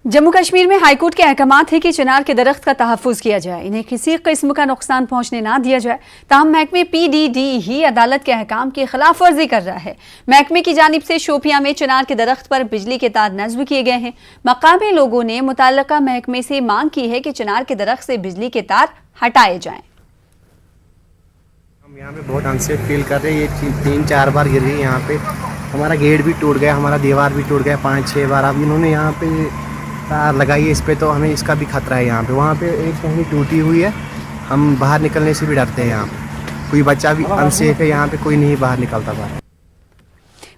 जम्मू कश्मीर में हाईकोर्ट के अहकामात है कि चिनार के दरख्त का तहफ़्फ़ुज़ किया जाए, इन्हें किसी किस्म का नुकसान पहुंचने ना दिया जाए। ताहम महकमे PDD ही अदालत के अहकाम की खिलाफ वर्जी कर रहा है। महकमे की जानिब से शोपियां में चिनार के दरख्त पर बिजली के तार नस्ब किए गए हैं। मकामी लोगों ने मुतल्लिका महकमे से मांग की है कि चिनार के दरख्त से बिजली के तार हटाए जाएं। हम यहाँ पे बहुत अनसेफ फील कर रहे हैं। ये 3-4 बार गिर गई यहाँ पे, हमारा गेट भी टूट गया, हमारा दीवार भी टूट गया 5-6 बार। अब इन्होंने यहाँ पे तार लगाई है इस पे, तो हमें इसका भी खतरा है। यहाँ पे वहाँ पे एक कहीं टूटी हुई है, हम बाहर निकलने से भी डरते हैं। यहाँ पे कोई बच्चा भी अनसेफ है, यहाँ पे कोई नहीं बाहर निकलता बाहर।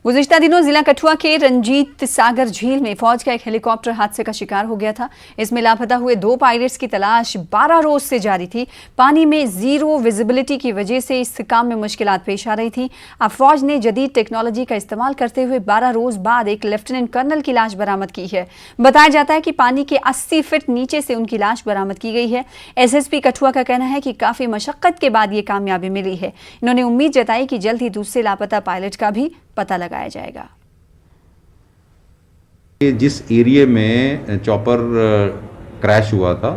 गुज़िश्ता दिनों जिला कठुआ के रंजीत सागर झील में फौज का एक हेलीकॉप्टर हादसे का शिकार हो गया था। इसमें लापता हुए 2 पायलट्स की तलाश 12 रोज से जारी थी। पानी में जीरो विजिबिलिटी की वजह से इस काम में मुश्किलात पेश आ रही थी। अब फौज ने जदीद टेक्नोलॉजी का इस्तेमाल करते हुए 12 रोज बाद एक लेफ्टिनेंट कर्नल की लाश बरामद की है। बताया जाता है कि पानी के 80 फीट नीचे से उनकी लाश बरामद की गई है। SSP कठुआ का कहना है कि काफी मशक्कत के बाद ये कामयाबी मिली है। इन्होंने उम्मीद जताई कि जल्द ही दूसरे लापता पायलट का भी पता लगाया जाएगा। जिस एरिया में चॉपर क्रैश हुआ था,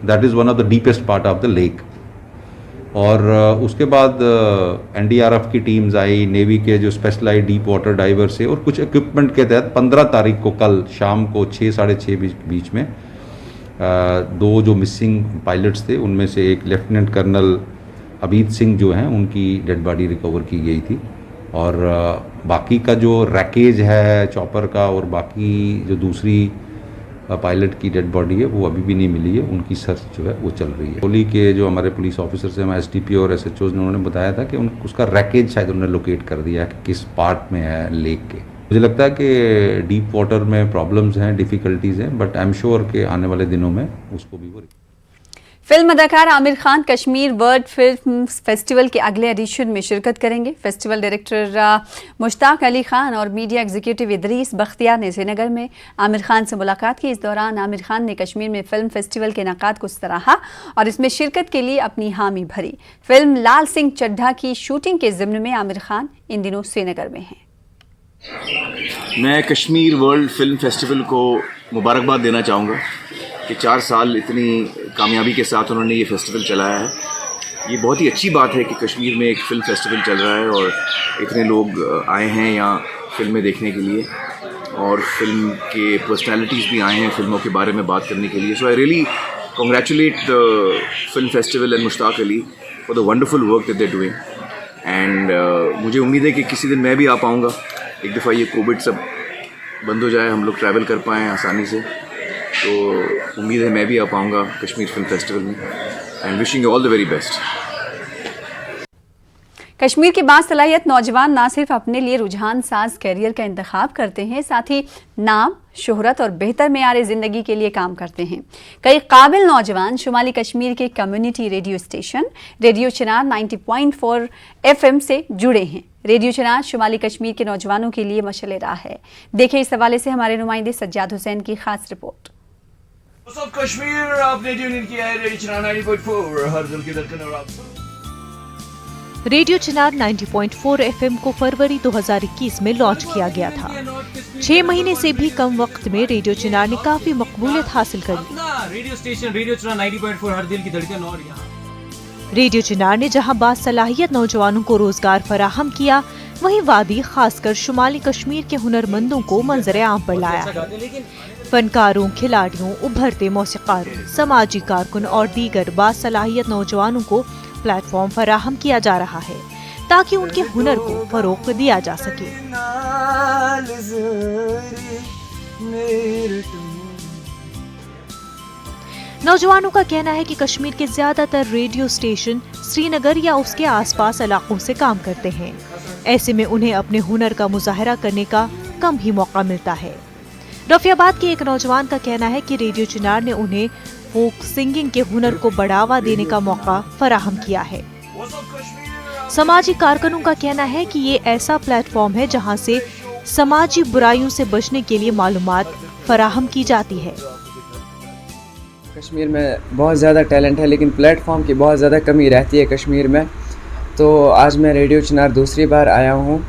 that is one of the deepest part of the lake, और उसके बाद NDRF की टीम्स आई, नेवी के जो स्पेशलाइज्ड डीप वाटर डाइवर से, और कुछ इक्विपमेंट के तहत 15 तारीख को कल शाम को 6-6:30 बीच में 2 जो मिसिंग पायलट्स थे उनमें से एक लेफ्टिनेंट कर्नल अबीद सिंह जो हैं उनकी डेड बॉडी रिकवर की गई थी। और बाकी का जो रैकेज है चॉपर का और बाकी जो दूसरी पायलट की डेड बॉडी है वो अभी भी नहीं मिली है, उनकी सर्च जो है वो चल रही है। होली के जो हमारे पुलिस ऑफिसर्स हैं, हमारे SDP और SHOs ने उन्होंने बताया था कि उसका रैकेज शायद उन्होंने लोकेट कर दिया है कि किस पार्ट में है लेक के। मुझे लगता है कि डीप वाटर में प्रॉब्लम्स हैं, डिफ़िकल्टीज़ हैं, बट आई एम श्योर कि आने वाले दिनों में उसको भी वो। फिल्म अदाकार Aamir Khan Kashmir world film festival के अगले एडिशन में शिरकत करेंगे। फेस्टिवल डायरेक्टर मुश्ताक अली खान और मीडिया एग्जीक्यूटिव इदरीस बख्तियार ने श्रीनगर में आमिर खान से मुलाकात की। इस दौरान आमिर खान ने कश्मीर में फिल्म फेस्टिवल के इनेकाद को सराहा और इसमें शिरकत के लिए अपनी हामी भरी। फिल्म लाल सिंह चड्ढा की शूटिंग के ज़िम्न में आमिर खान इन दिनों श्रीनगर में हैं। मैं कश्मीर वर्ल्ड फिल्म फेस्टिवल को मुबारकबाद देना चाहूँगा कि 4 साल इतनी कामयाबी के साथ उन्होंने ये फेस्टिवल चलाया है। ये बहुत ही अच्छी बात है कि कश्मीर में एक फ़िल्म फेस्टिवल चल रहा है और इतने लोग आए हैं यहाँ फिल्में देखने के लिए, और फिल्म के पर्सनालिटीज़ भी आए हैं फिल्मों के बारे में बात करने के लिए। So I really congratulate the film festival and Mushtaq Ali for the wonderful work that they are doing. And मुझे उम्मीद है कि किसी दिन मैं भी आ पाऊँगा, एक दफ़ा ये कोविड सब बंद हो जाए, हम लोग ट्रैवल कर पाएँ आसानी से, तो उम्मीद है मैं भी आ पाऊँगा कश्मीर फिल्म फेस्टिवल में। And wishing you all the very best. Kashmir के बासलाहियत नौजवान ना सिर्फ अपने लिए रुझान साज कैरियर का इंतखाब करते हैं, साथ ही नाम, शोहरत और बेहतर मेयार ज़िंदगी के लिए काम करते हैं। कई काबिल नौजवान शुमाली कश्मीर के कम्युनिटी रेडियो स्टेशन रेडियो चिनार 90.4 FM से जुड़े हैं। रेडियो चिनार शुमाली कश्मीर के नौजवानों के लिए मशअल राह है। देखें इस हवाले से हमारे नुमाइंदे सज्जाद हुसैन की खास रिपोर्ट। सब कश्मीर आपने ट्यून इन किया है रेडियो चिनार 90.4 हर दिल की धड़कन। और आप रेडियो चिनार 90.4 FM को फरवरी 2021 में लॉन्च किया गया था। 6 महीने से भी कम वक्त में रेडियो चिनार ने काफी मकबूलियत हासिल करी। रेडियो स्टेशन रेडियो चिनार 90.4 हर दिल की धड़कन। और यहाँ रेडियो चिनार ने जहां बासलाहियत नौजवानों को रोजगार फराहम किया, वहीं वादी खासकर शुमाली कश्मीर के हुनरमंदों को मंजर आम पर लाया है। फनकारों, खिलाड़ियों, उभरते मौसीकारों, समाजी कारकुन और दीगर बासलाहियत नौजवानों को प्लेटफॉर्म फराहम किया जा रहा है ताकि उनके हुनर को फरोग दिया जा सके। नौजवानों का कहना है कि कश्मीर के ज्यादातर रेडियो स्टेशन श्रीनगर या उसके आसपास इलाकों से काम करते हैं। ऐसे में उन्हें अपने हुनर का मुजाहरा करने का कम ही मौका मिलता है। रफियाबाद के एक नौजवान का कहना है कि रेडियो चिनार ने उन्हें फोक सिंगिंग के हुनर को बढ़ावा देने का मौका फराहम किया है। समाजी कारकुनों का कहना है कि ये ऐसा प्लेटफॉर्म है जहां से समाजी बुराइयों से बचने के लिए मालूमात फराहम की जाती है। कश्मीर में बहुत ज़्यादा टैलेंट है, लेकिन प्लेटफॉर्म की बहुत ज़्यादा कमी रहती है कश्मीर में। तो आज मैं रेडियो चिनार दूसरी बार आया हूँ,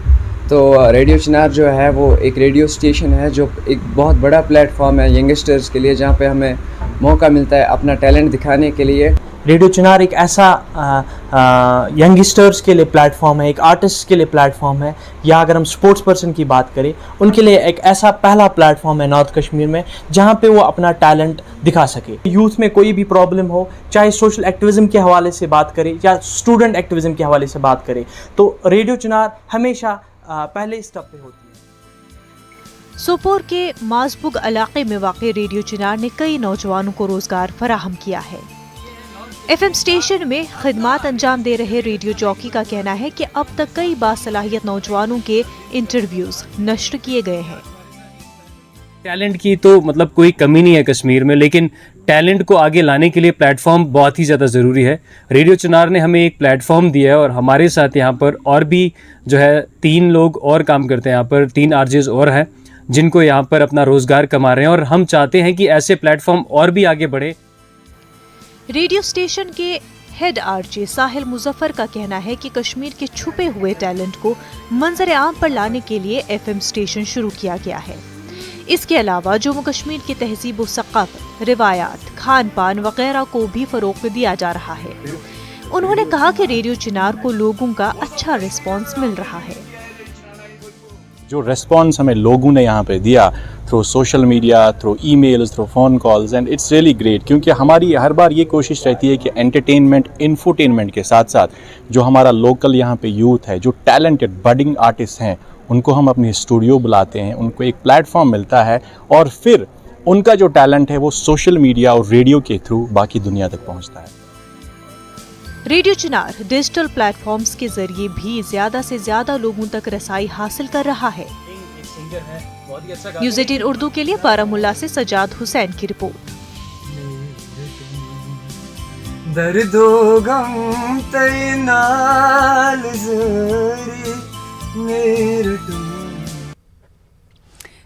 तो रेडियो चिनार जो है वो एक रेडियो स्टेशन है जो एक बहुत बड़ा प्लेटफॉर्म है यंगस्टर्स के लिए, जहाँ पे हमें मौका मिलता है अपना टैलेंट दिखाने के लिए। रेडियो चिनार एक ऐसा यंगस्टर्स के लिए प्लेटफॉर्म है, एक आर्टिस्ट के लिए प्लेटफॉर्म है, या अगर हम स्पोर्ट्स पर्सन की बात करें उनके लिए एक ऐसा पहला प्लेटफॉर्म है नॉर्थ कश्मीर में जहां पे वो अपना टैलेंट दिखा सके। यूथ में कोई भी प्रॉब्लम हो, चाहे सोशल एक्टिविज़म के हवाले से बात करें या स्टूडेंट एक्टिविज़म के हवाले से बात करें, तो रेडियो चिनार हमेशा पहले स्टेप पे होती है। सोपोर के माजबुग इलाके में वाक़ रेडियो चिनार ने कई नौजवानों को रोजगार फराहम किया है। FM स्टेशन में खिदमात अंजाम दे रहे रेडियो जॉकी का कहना है कि अब तक कई बासलाहियत नौजवानों के इंटरव्यूज नश्र किए गए हैं। टैलेंट की तो मतलब कोई कमी नहीं है कश्मीर में, लेकिन टैलेंट को आगे लाने के लिए प्लेटफॉर्म बहुत ही ज़्यादा ज़रूरी है। रेडियो चिनार ने हमें एक प्लेटफॉर्म दिया है और हमारे साथ यहाँ पर और भी जो है 3 लोग और काम करते हैं, यहाँ पर 3 RJs और हैं जिनको यहाँ पर अपना रोज़गार कमा रहे हैं, और हम चाहते हैं कि ऐसे प्लेटफॉर्म और भी आगे बढ़े। रेडियो स्टेशन के हेड RJ साहिल मुजफ्फर का कहना है कि कश्मीर के छुपे हुए टैलेंट को मंजर आम पर लाने के लिए FM स्टेशन शुरू किया गया है। इसके अलावा जम्मू कश्मीर की तहजीब व सक़ाफ़त, रिवायात, खान पान वगैरह को भी फ़रोग़ दिया जा रहा है। उन्होंने कहा कि रेडियो चिनार को लोगों का अच्छा रिस्पॉन्स मिल रहा है। जो रिस्पॉन्स हमें लोगों ने यहाँ पे दिया through social media, through emails, through phone calls, and it's really great, क्योंकि हमारी हर बार ये कोशिश रहती है कि एंटरटेनमेंट, इन्फोटेनमेंट के साथ साथ जो हमारा लोकल यहाँ पे यूथ है, जो टैलेंटेड बडिंग आर्टिस्ट हैं, उनको हम अपनी स्टूडियो बुलाते हैं, उनको एक प्लेटफॉर्म मिलता है और फिर उनका जो टैलेंट है वो सोशल मीडिया और रेडियो के थ्रू बाकी दुनिया तक पहुँचता है। रेडियो चिनार डिजिटल प्लेटफॉर्म्स के जरिए भी ज्यादा से ज्यादा लोगों तक रसाई हासिल कर रहा है। न्यूज़ 18 उर्दू के लिए बारामुल्ला से सजाद हुसैन की रिपोर्ट। दर्दो गम तैनाल ज़री मेरे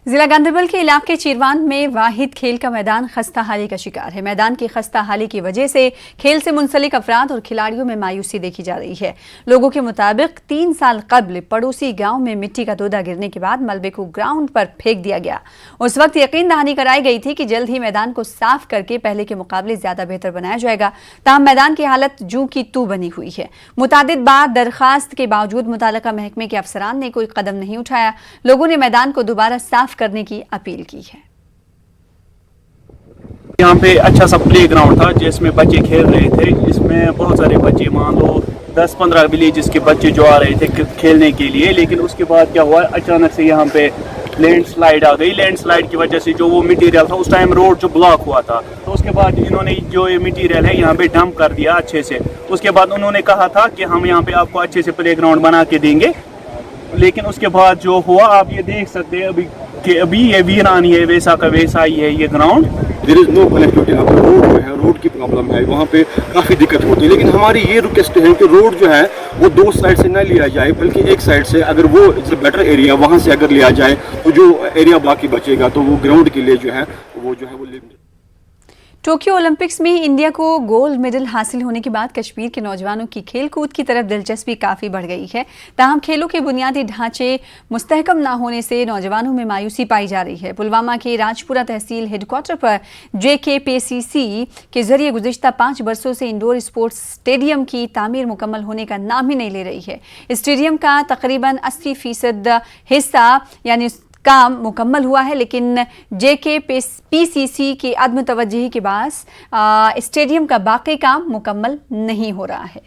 जिला गांधरबल के इलाके चीरवान में वाहिद खेल का मैदान खस्ता हाली का शिकार है। मैदान की खस्ता हाली की वजह से खेल से मुंसलिक अफराद और खिलाड़ियों में मायूसी देखी जा रही है। लोगों के मुताबिक 3 साल कबल पड़ोसी गांव में मिट्टी का तोदा गिरने के बाद मलबे को ग्राउंड पर फेंक दिया गया। उस वक्त यकीन दहानी कराई गई थी कि जल्द ही मैदान को साफ करके पहले के मुकाबले ज्यादा बेहतर बनाया जाएगा। ताहम मैदान की हालत जू की तू बनी हुई है। मुतादिद बार दरखास्त के बावजूद मुताल्लिका महकमे के अफसरान ने कोई कदम नहीं उठाया। लोगों ने मैदान को दोबारा साफ करने की अपील की है। यहाँ पे अच्छा सा प्ले ग्राउंड था जिसमें बच्चे खेल रहे थे। इसमें बहुत सारे बच्चे, मान लो 10-15 विलेजेस के बच्चे जो आ रहे थे खेलने के लिए, लेकिन उसके बाद क्या हुआ, अचानक से यहाँ पे लैंडस्लाइड आ गई। लैंडस्लाइड की वजह से जो वो मटेरियल था, उस टाइम रोड जो ब्लॉक हुआ था, तो उसके बाद इन्होंने जो ये मटेरियल है यहाँ पे डंप कर दिया अच्छे से। उसके बाद उन्होंने कहा था कि हम यहाँ पे आपको अच्छे से प्ले ग्राउंड बना के देंगे, लेकिन उसके बाद जो हुआ आप ये देख सकते हैं अभी ये वीरानी है, वैसा का वैसा ही है ये ground. There is no connectivity. Road जो है, रोड की प्रॉब्लम है, वहाँ पे काफ़ी दिक्कत होती है। लेकिन हमारी ये रिक्वेस्ट है कि रोड जो है वो 2 साइड से न लिया जाए, बल्कि एक साइड से, अगर वो इट्स अ बेटर एरिया, वहाँ से अगर लिया जाए तो जो एरिया बाकी बचेगा तो वो ग्राउंड के लिए जो है वो टोक्यो ओलंपिक्स में इंडिया को गोल्ड मेडल हासिल होने के बाद कश्मीर के नौजवानों की खेलकूद की तरफ दिलचस्पी काफ़ी बढ़ गई है। ताहम खेलों के बुनियादी ढांचे मुस्तहकम ना होने से नौजवानों में मायूसी पाई जा रही है। पुलवामा के राजपुरा तहसील हेडक्वार्टर पर JKPCC के जरिए गुज़िश्ता 5 बरसों से इंडोर स्पोर्ट्स स्टेडियम की तामीर मुकम्मल होने का नाम ही नहीं ले रही है। स्टेडियम का तकरीबन 80% हिस्सा यानी काम मुकम्मल हुआ है, लेकिन JKPCC की अदम तवज्जुही के बास स्टेडियम का बाकी काम मुकम्मल नहीं हो रहा है।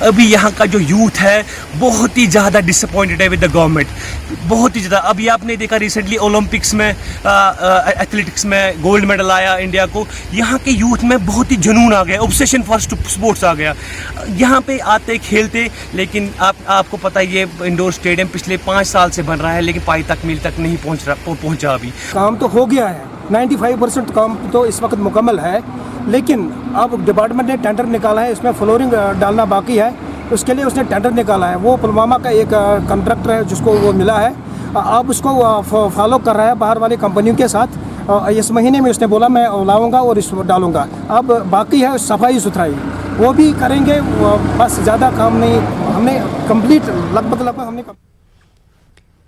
अभी यहाँ का जो यूथ है बहुत ही ज़्यादा डिसअपॉइंटेड है विद द गवर्नमेंट, बहुत ही ज़्यादा। अभी आपने देखा रिसेंटली ओलंपिक्स में एथलेटिक्स में गोल्ड मेडल आया इंडिया को। यहाँ के यूथ में बहुत ही जुनून आ गया, ऑब्सेशन फॉर स्पोर्ट्स आ गया। यहाँ पे आते खेलते, लेकिन आपको पता है ये इंडोर स्टेडियम पिछले 5 साल से बन रहा है, लेकिन पाई तक मील तक नहीं पहुँचा। अभी काम तो हो गया है, 95% काम तो इस वक्त मुकम्मल है, लेकिन अब डिपार्टमेंट ने टेंडर निकाला है, इसमें फ्लोरिंग डालना बाकी है। उसके लिए उसने टेंडर निकाला है। वो पुलवामा का एक कॉन्ट्रैक्टर है जिसको वो मिला है, अब उसको फॉलो कर रहा है बाहर वाली कंपनियों के साथ। इस महीने में उसने बोला मैं लाऊंगा और इसको डालूंगा। अब बाकी है सफाई सुथराई, वो भी करेंगे, बस ज़्यादा काम नहीं। हमने कंप्लीट लगभग हमने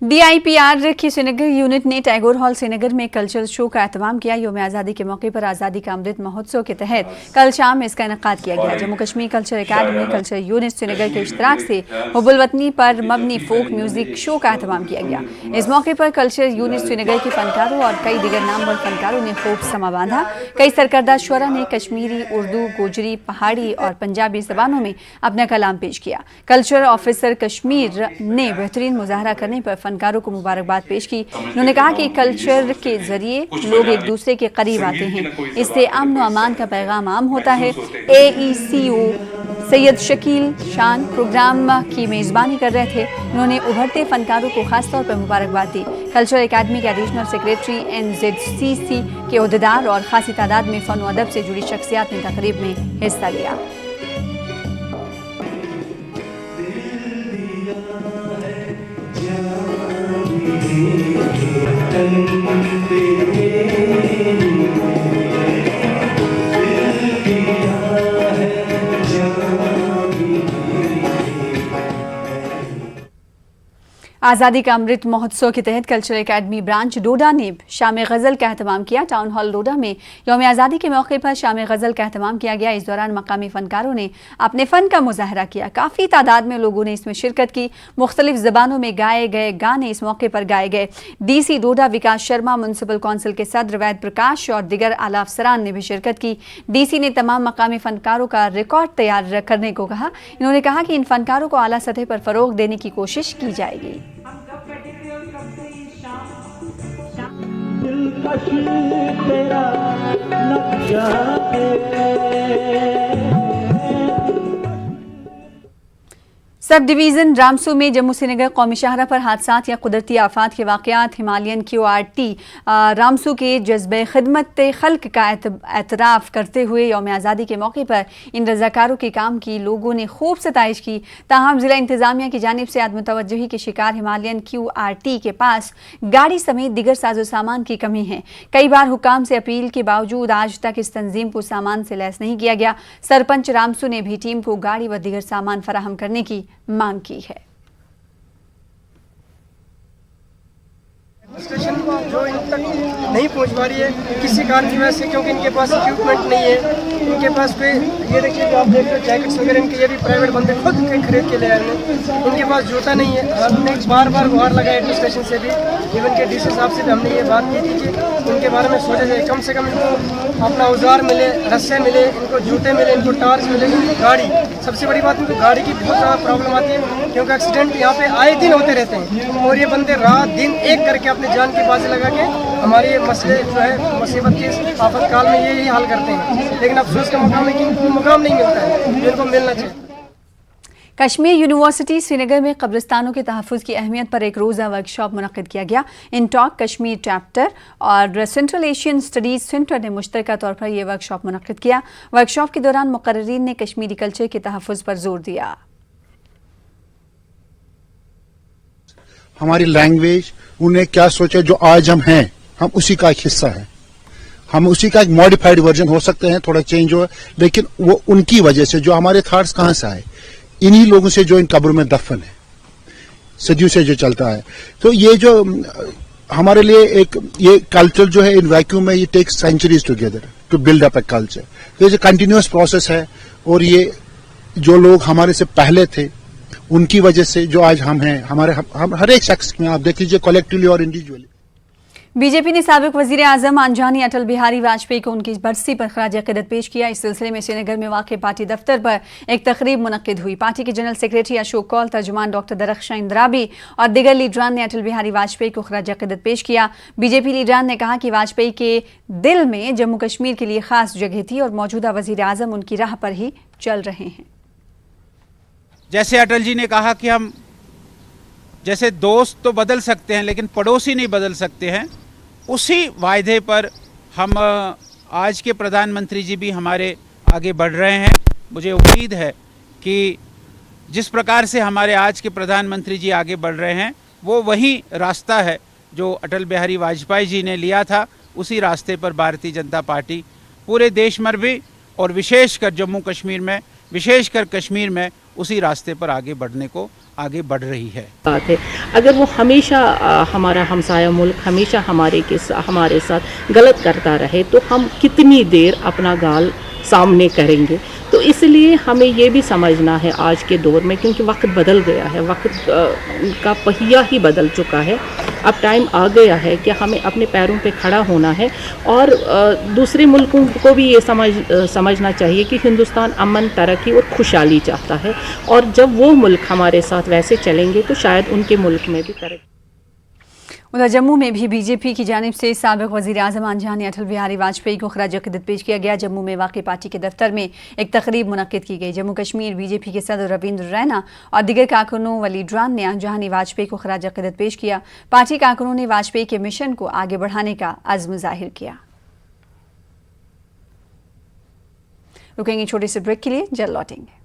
DIPR की श्रीनगर यूनिट ने टैगोर हॉल श्रीनगर में कल्चरल शो का एहतमाम किया। यौम आज़ादी के मौके पर आज़ादी का अमृत महोत्सव के तहत कल शाम इसका इनेकाद किया गया। Jammu Kashmir culture academy culture unit Srinagar के इश्तराक से हुब्बुल वतनी पर मबनी फोक म्यूजिक शो का एहतमाम किया गया। इस मौके पर कल्चर यूनिट श्रीनगर के फनकारों और कई दिगर नामवर फनकारों ने खूब समा बांधा। कई सरकर्दा शुरा ने कश्मीरी, उर्दू, गोजरी, पहाड़ी और पंजाबी जबानों में अपना कलाम पेश किया। कल्चर ऑफिसर कश्मीर ने बेहतरीन मुजाहरा करने पर फनकारों को मुबारकबाद पेश की। उन्होंने कहा कि कल्चर के जरिए लोग एक दूसरे के करीब आते हैं, इससे अमन व अमान का पैगाम आम होता है। AECO सैयद शकील शान प्रोग्राम की मेज़बानी कर रहे थे। उन्होंने उभरते फनकारों को खासतौर पर मुबारकबाद दी। कल्चर एकेडमी के एडिशनल सेक्रेटरी NZCC के ओहदेदार और खासी तादाद में फ़न व अदब से जुड़ी शख्सियात ने तकरीब में हिस्सा लिया। आज़ादी का अमृत महोत्सव के तहत कल्चर एकेडमी ब्रांच डोडा ने शाम गज़ल का एहतमाम किया। टाउन हॉल डोडा में यौम आज़ादी के मौके पर शाम गज़ल का एहतमाम किया गया। इस दौरान मकामी फ़नकारों ने अपने फ़न का मुजाहरा किया। काफ़ी तादाद में लोगों ने इसमें शिरकत की। मुख्तलिफ ज़बानों में गाए गए गाने इस मौके पर गाए गए। DC डोडा विकास शर्मा, म्यूनसिपल कौंसिल के सदर वैद प्रकाश और दिगर आला अफसरान ने भी शिरकत की। DC ने तमाम मकामी फ़नकारों का रिकॉर्ड तैयार करने को कहा। इन्होंने कहा कि इन फ़नकारों को आला सतह पर फ़रोग देने की कोशिश की जाएगी। सब डिवीज़न रामसू में जम्मू श्रीनगर कौमी शाहरा पर हादसात या कुदरती आफात के वाक़यात हिमालयन QRT रामसू के जज्बे खिदमत खल्क का एतराफ़ करते हुए यौम आज़ादी के मौके पर इन रज़ाकारों के काम की लोगों ने खूब सताइश की। ताहम ज़िला इंतज़ामिया की जानिब से आदमतवज्जुही के शिकार हिमालयन QRT के पास गाड़ी समेत दिगर साजो सामान की कमी है। कई बार हुकाम से अपील के बावजूद आज तक इस तंजीम को सामान से लैस नहीं किया गया। सरपंच रामसू ने भी टीम को गाड़ी व दिगर सामान फराहम करने की मांग की है। स्टेशन जो इन तक नहीं पहुंच पा रही है किसी कारण की वजह से, क्योंकि इनके पास इक्विपमेंट नहीं है। इनके पास कोई ये देखिए जो आप देख रहे हो जैकेट्स वगैरह इनके ये भी प्राइवेट बंदे खुद के खरीद के ले आए हैं। इनके पास जूता नहीं है। हमने बार बार गुहार लगाया एडमिनिस्ट्रेशन से भी, इवन के DC साहब से भी हमने ये बात की थी कि उनके बारे में सोचा जाए, कम से कम इनको अपना औजार मिले, रस्से मिले, इनको जूते मिले, इनको टार्च मिले, गाड़ी। सबसे बड़ी बात इनको गाड़ी की बहुत ज़्यादा प्रॉब्लम आती है, क्योंकि एक्सीडेंट यहाँ पे आए दिन होते रहते हैं और ये बंदे रात दिन एक करके अपने जान की बाजी लगा के हमारे मसले जो है मुसीबत के आफतकाल में यही हाल करते हैं। लेकिन अफसोस का मुकाम है कि इनको मुकाम नहीं मिलता है जो इनको मिलना चाहिए। कश्मीर यूनिवर्सिटी श्रीनगर में कब्रिस्तानों के तहफ़्फ़ुज़ की अहमियत पर एक रोज़ा वर्कशॉप मुनक़्क़िद किया गया। इन टॉक कश्मीर चैप्टर और सेंट्रल एशियन स्टडीज़ सेंटर ने मुश्तरका तौर पर यह वर्कशॉप मुनक़्क़िद किया। वर्कशॉप के दौरान मुक़र्रिरीन ने कश्मीरी कल्चर के तहफ़्फ़ुज़ पर जोर दिया। हमारी लैंग्वेज, उन्हें क्या सोचा जो आज हम हैं, हम उसी का एक हिस्सा है। हम उसी का एक मॉडिफाइड वर्जन हो सकते हैं, थोड़ा चेंज हो, लेकिन वो उनकी वजह से जो हमारे थॉट्स कहाँ से आए, इन्हीं लोगों से जो इन कब्रों में दफन है, सदियों से जो चलता है। तो ये जो हमारे लिए एक ये कल्चर जो है इन वैक्यूम में, ये takes centuries together to build up a culture. तो ये कंटिन्यूअस प्रोसेस है और ये जो लोग हमारे से पहले थे उनकी वजह से जो आज हम हैं, हम हर एक शख्स में आप देख लीजिए कलेक्टिवली और इंडिविजुअली। बीजेपी ने साबिक वजीर आजम आंजानी अटल बिहारी वाजपेयी को उनकी बरसी पर खराज अकीदत पेश किया। इस सिलसिले में श्रीनगर में वाक़ पार्टी दफ्तर पर एक तकरीब मुनक़्क़िद हुई। पार्टी के जनरल सेक्रेटरी अशोक कौल, तर्जुमान डॉक्टर दरख्शां इंदराबी और दिगर लीडरान ने अटल बिहारी वाजपेयी को खराज अकीदत पेश किया। बीजेपी लीडरान ने कहा कि वाजपेयी के दिल में जम्मू कश्मीर के लिए खास जगह थी और मौजूदा वजीर आजम उनकी राह पर ही चल रहे हैं। जैसे अटल जी ने कहा कि हम जैसे दोस्त तो बदल सकते हैं लेकिन पड़ोसी नहीं बदल सकते हैं, उसी वायदे पर हम आज के प्रधानमंत्री जी भी हमारे आगे बढ़ रहे हैं। मुझे उम्मीद है कि जिस प्रकार से हमारे आज के प्रधानमंत्री जी आगे बढ़ रहे हैं वो वही रास्ता है जो अटल बिहारी वाजपेयी जी ने लिया था। उसी रास्ते पर भारतीय जनता पार्टी पूरे देश में भी और विशेषकर जम्मू कश्मीर में, विशेषकर कश्मीर में उसी रास्ते पर आगे बढ़ने को आगे बढ़ रही है। बात है अगर वो हमेशा हमारा हमसाया मुल्क हमेशा हमारे साथ गलत करता रहे तो हम कितनी देर अपना गाल सामने करेंगे। तो इसलिए हमें ये भी समझना है आज के दौर में, क्योंकि वक्त बदल गया है, वक्त का पहिया ही बदल चुका है। अब टाइम आ गया है कि हमें अपने पैरों पे खड़ा होना है और दूसरे मुल्कों को भी ये समझना चाहिए कि हिंदुस्तान अमन, तरक्की और खुशहाली चाहता है, और जब वो मुल्क हमारे साथ वैसे चलेंगे तो शायद उनके मुल्क में भी तरक्की। उधर जम्मू में भी बीजेपी की जानिब से साबिक़ वज़ीर आज़म आंजानी अटल बिहारी वाजपेयी को खराज अक़ीदत पेश किया गया। जम्मू में वाक़ई पार्टी के दफ्तर में एक तकरीब मुनक़्क़िद की गई। जम्मू कश्मीर बीजेपी के सदर रविंद्र रैना और दीगर कारकुनों व लीडरान ने आंजानी वाजपेयी को खराज अक़ीदत पेश किया। पार्टी कारकुनों ने वाजपेयी के मिशन को आगे बढ़ाने का अज़्म ज़ाहिर किया। रुकेंगे छोटे से ब्रेक के लिए, जल्द लौटेंगे।